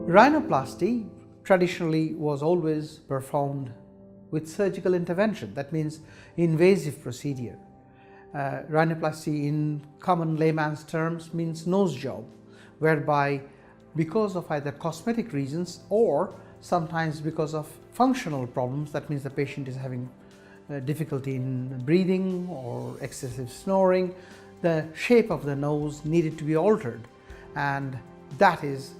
Rhinoplasty traditionally was always performed with surgical intervention. That means invasive procedure. Rhinoplasty in common layman's terms means nose job, whereby because of either cosmetic reasons or sometimes because of functional problems, that means the patient is having difficulty in breathing or excessive snoring, the shape of the nose needed to be altered, and that is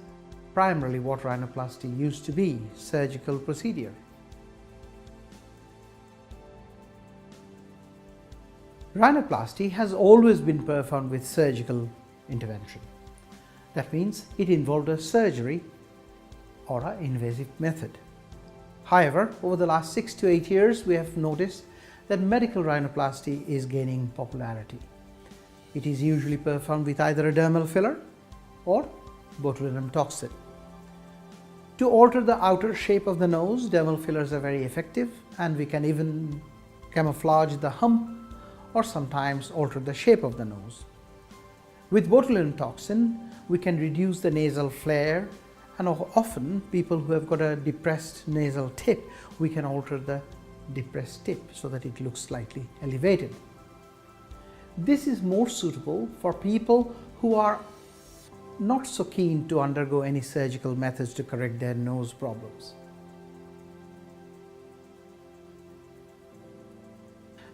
primarily what rhinoplasty used to be, surgical procedure. Rhinoplasty has always been performed with surgical intervention. That means it involved a surgery or an invasive method. However, over the last 6 to 8 years, we have noticed that medical rhinoplasty is gaining popularity. It is usually performed with either a dermal filler or botulinum toxin. To alter the outer shape of the nose, dermal fillers are very effective, and we can even camouflage the hump or sometimes alter the shape of the nose. With botulinum toxin, we can reduce the nasal flare, and often people who have got a depressed nasal tip, we can alter the depressed tip so that it looks slightly elevated. This is more suitable for people who are not so keen to undergo any surgical methods to correct their nose problems.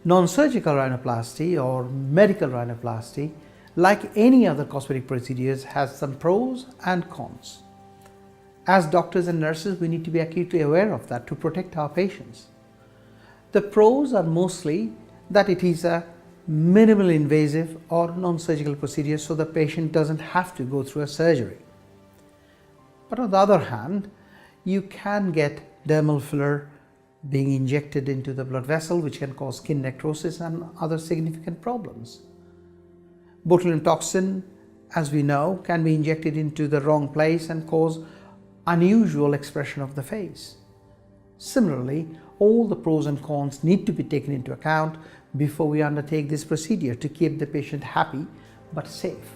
Non-surgical rhinoplasty or medical rhinoplasty, like any other cosmetic procedures, has some pros and cons. As doctors and nurses, we need to be acutely aware of that to protect our patients. The pros are mostly that it is a minimal invasive or non-surgical procedure, so the patient doesn't have to go through a surgery. But on the other hand, you can get dermal filler being injected into the blood vessel, which can cause skin necrosis and other significant problems. Botulinum toxin, as we know, can be injected into the wrong place and cause unusual expression of the face. Similarly, all the pros and cons need to be taken into account before we undertake this procedure to keep the patient happy but safe.